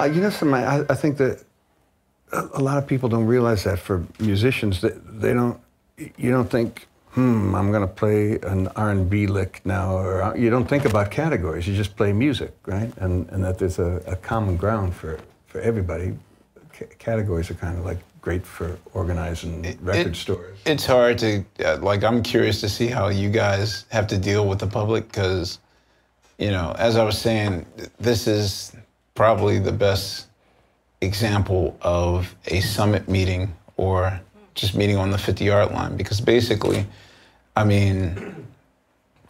you know something, I think that a lot of people don't realize that for musicians, they don't, you don't think, I'm going to play an R&B lick now, or you don't think about categories, you just play music, right? And that there's a common ground for everybody. Categories are kind of like great for organizing record stores. It's hard to, like, I'm curious to see how you guys have to deal with the public, because, you know, as I was saying, this is probably the best example of a summit meeting or just meeting on the 50-yard line, because basically, I mean,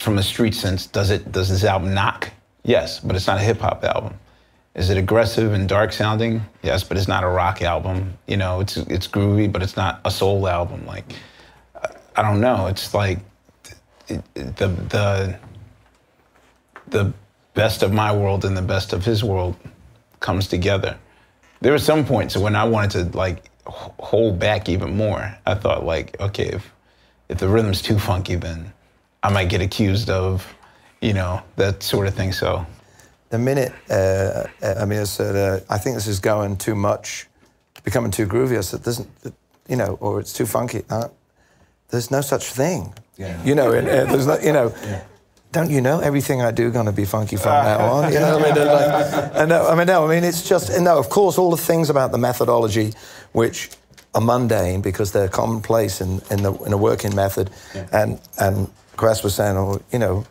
from a street sense, does this album knock? Yes, but it's not a hip-hop album. Is it aggressive and dark sounding? Yes, but it's not a rock album. You know, it's groovy, but it's not a soul album. Like, I don't know. It's like the best of my world and the best of his world comes together. There were some points when I wanted to like hold back even more. I thought like, okay, if the rhythm's too funky, then I might get accused of, you know, that sort of thing. So. The minute Ahmir said, I think this is going too much, becoming too groovy, I said, you know, or it's too funky. There's no such thing. Yeah. You know, there's no, you know, yeah. Don't you know everything I do going to be funky from now on? You know, I mean, it's just, no, of course, all the things about the methodology, which are mundane because they're commonplace in a working method, yeah. and Quest was saying, oh, you know,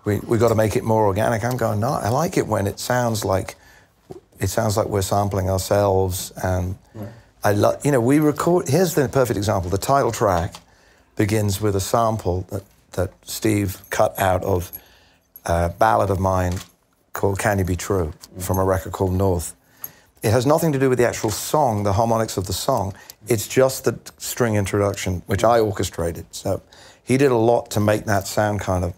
we got to make it more organic. I'm going, no, I like it when it sounds like we're sampling ourselves, and right. You know, we record. Here's the perfect example. The title track begins with a sample that Steve cut out of a ballad of mine called "Can You Be True" from a record called North. It has nothing to do with the actual song, the harmonics of the song. It's just the string introduction, which I orchestrated. So he did a lot to make that sound kind of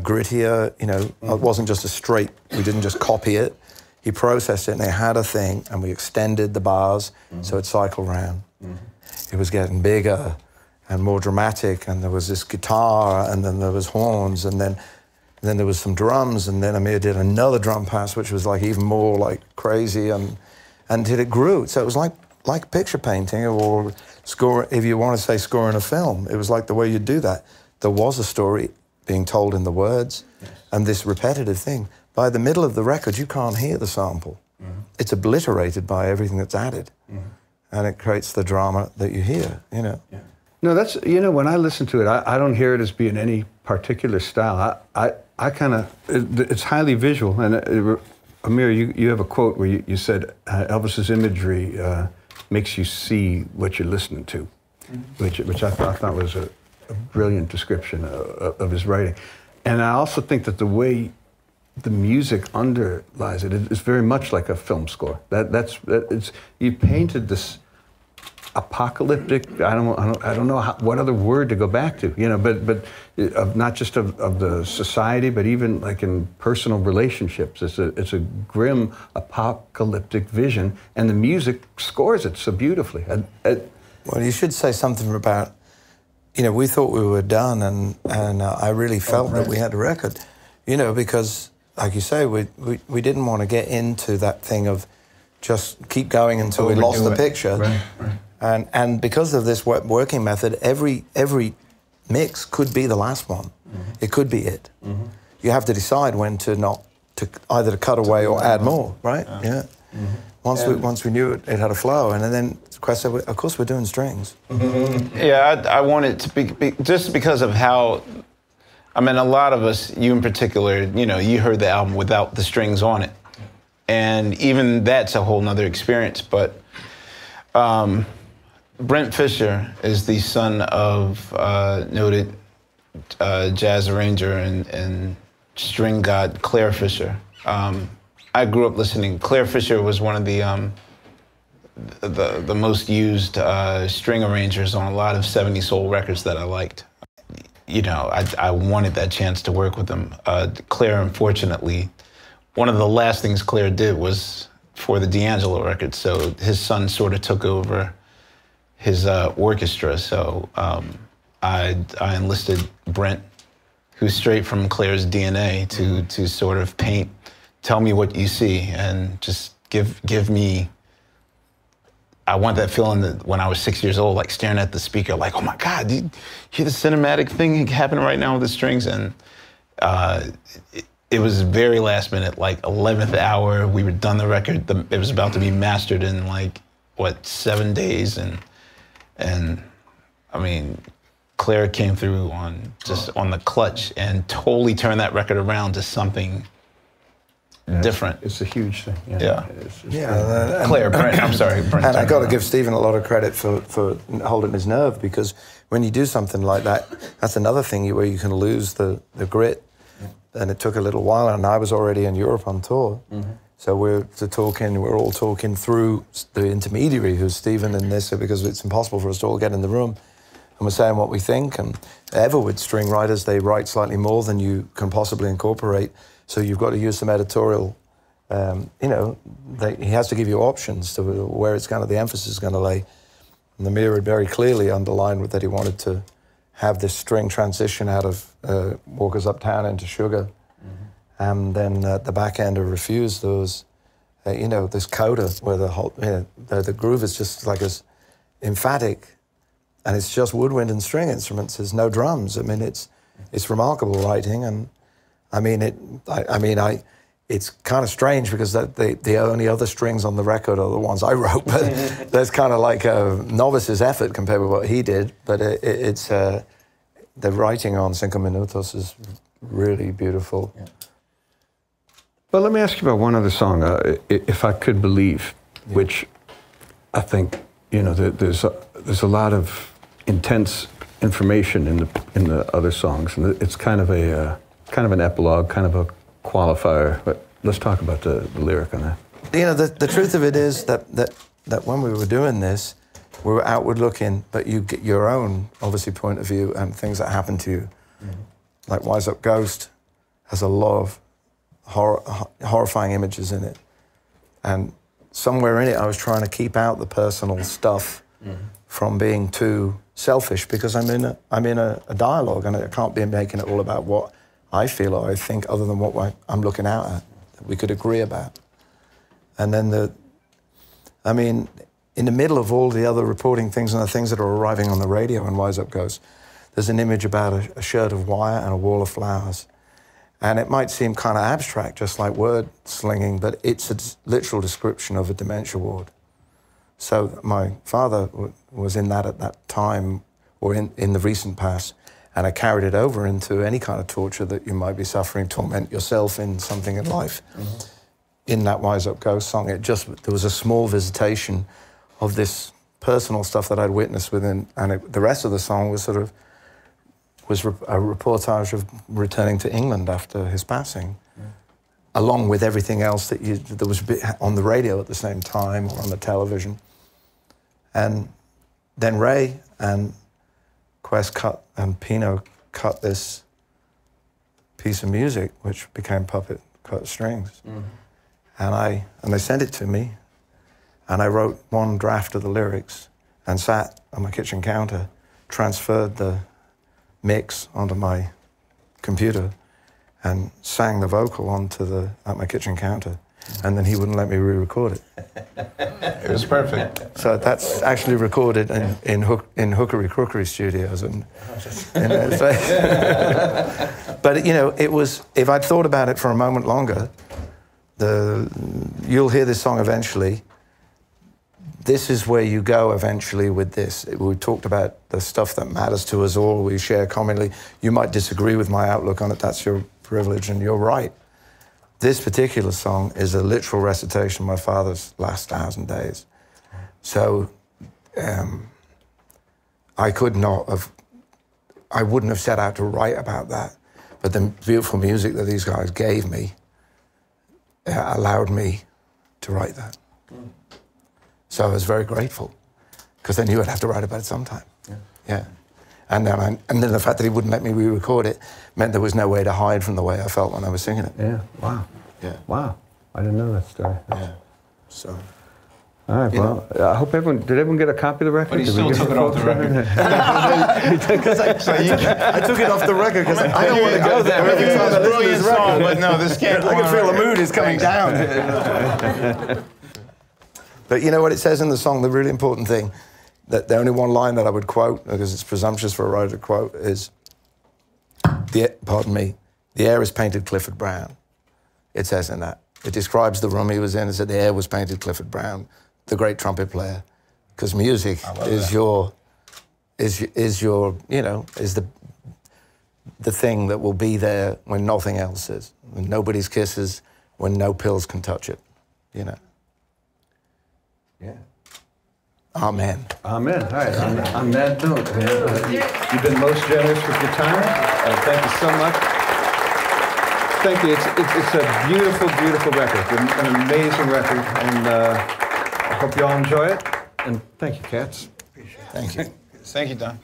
grittier, you know. It wasn't just a straight, we didn't just copy it. He processed it and they had a thing, and we extended the bars so it cycled around. It was getting bigger and more dramatic, and there was this guitar, and then there was horns, and then there was some drums, and then Ahmir did another drum pass, which was like even more like crazy, and it grew. So it was like picture painting, or score, if you want to say scoring a film. It was like the way you do that. There was a story being told in the words, yes. And this repetitive thing. By the middle of the record, you can't hear the sample. It's obliterated by everything that's added. And it creates the drama that you hear, you know. Yeah. No, that's, you know, when I listen to it, I don't hear it as being any particular style. I kind of, it's highly visual. And Ahmir, you have a quote where you said, Elvis's imagery makes you see what you're listening to, which I thought was a brilliant description of his writing. And I also think that the way the music underlies it is very much like a film score. You painted this apocalyptic, I don't know what other word to go back to, you know, but not just of the society, but even like in personal relationships. It's a grim apocalyptic vision, and the music scores it so beautifully. Well, you should say something about, you know, we thought we were done, and I really felt that we had a record, you know, because, like you say, we didn't want to get into that thing of just keep going until we lost the picture. Right. And because of this working method, every mix could be the last one. It could be it. You have to decide when to either to cut away or add more, right? Yeah. Once we knew it had a flow, and then Quest said, of course we're doing strings. Yeah, I wanted to be just because of how, I mean, a lot of us, you in particular, you know, you heard the album without the strings on it. And even that's a whole nother experience. But Brent Fisher is the son of noted jazz arranger and string god Claire Fisher. I grew up listening. Claire Fisher was one of the most used string arrangers on a lot of 70s soul records that I liked. You know, I wanted that chance to work with them. Claire, unfortunately, one of the last things Claire did was for the D'Angelo record, so his son sort of took over his orchestra. So I enlisted Brent, who's straight from Claire's DNA, to sort of tell me what you see, and just give me. I want that feeling that when I was 6 years old, like staring at the speaker, like, oh my God, do you hear the cinematic thing happening right now with the strings? And it was very last minute, like 11th hour. We were done the record. It was about to be mastered in like, what, 7 days. And I mean, Claire came through on the clutch and totally turned that record around to something different. It's a huge thing. Claire, Brent, I'm sorry. Brent, and I got to give Stephen a lot of credit for holding his nerve, because when you do something like that, that's another thing where you can lose the grit. And it took a little while, and I was already in Europe on tour. So we're all talking through the intermediary, who's Stephen in this, because it's impossible for us to all get in the room. And we're saying what we think. And ever with string writers, they write slightly more than you can possibly incorporate. So you've got to use some editorial, he has to give you options to where it's the emphasis is going to lay. And Ahmir had very clearly underlined that he wanted to have this string transition out of Walkers Uptown into Sugar. And then at the back end of Refuse, there was, this coda where the groove is just like as emphatic, and it's just woodwind and string instruments. There's no drums. I mean, it's remarkable writing, and it's kind of strange because the only other strings on the record are the ones I wrote, but there's kind of like a novice's effort compared with what he did. But it's the writing on Cinco Minutos is really beautiful. Yeah. Well, let me ask you about one other song, If I Could Believe, which I think, there's a lot of intense information in the other songs, and it's kind of an epilogue, kind of a qualifier. But let's talk about the lyric on that. The truth of it is that when we were doing this, we were outward looking, but you get your own, obviously, point of view and things that happen to you. Like Wise Up Ghost has a lot of horrifying images in it. And somewhere in it, I was trying to keep out the personal stuff from being too selfish, because I'm in a dialogue, and I can't be making it all about what I feel or I think, other than what I'm looking out at, that we could agree about. And then in the middle of all the other reporting things and the things that are arriving on the radio and Wise Up Goes, there's an image about a shirt of wire and a wall of flowers. And it might seem kind of abstract, just like word slinging, but it's a literal description of a dementia ward. So my father was in that at that time, or in the recent past, and I carried it over into any kind of torture that you might be suffering, torment yourself in something in life. In that Wise Up Ghost song, there was a small visitation of this personal stuff that I'd witnessed within, and the rest of the song was a reportage of returning to England after his passing, along with everything else that was on the radio at the same time or on the television. And then Ray and Quest and Pino cut this piece of music, which became Puppet Cut Strings. And they sent it to me, and I wrote one draft of the lyrics and sat on my kitchen counter, transferred the mix onto my computer and sang the vocal at my kitchen counter, and then he wouldn't let me re-record it. It was perfect. So that's actually recorded in Hookery Crookery Studios. But it was, if I'd thought about it for a moment longer, you'll hear this song eventually. This is where you go eventually with this. We talked about the stuff that matters to us all, we share commonly. You might disagree with my outlook on it, that's your privilege, and you're right. This particular song is a literal recitation of my father's last 1,000 days. So I wouldn't have set out to write about that, but the beautiful music that these guys gave me allowed me to write that. So I was very grateful, because I knew I'd have to write about it sometime. Yeah. And then the fact that he wouldn't let me re-record it meant there was no way to hide from the way I felt when I was singing it. Yeah, wow. Yeah. Wow, I didn't know that story. Yeah, so. All right, well, I hope did everyone get a copy of the record? But he still took it off the record. I took it off the record because I don't want to go there every time I listen to this record. But no, this can't go on. I can feel the mood is coming down. But you know what it says in the song, the really important thing, that the only one line that I would quote, because it's presumptuous for a writer to quote, is, pardon me, the air is painted Clifford Brown. It says in that. It describes the room he was in. It said the air was painted Clifford Brown, the great trumpet player. Because music is your, you know, is the thing that will be there when nothing else is. When nobody's kisses, when no pills can touch it, you know. Yeah. Amen. Amen. All right. On that note, man, you've been most generous with your time. Thank you so much. Thank you. It's a beautiful, beautiful record. An amazing record, and I hope you all enjoy it. And thank you, Cats. Thank you. Thank you, Don.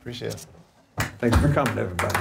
Appreciate it. Thanks for coming, everybody.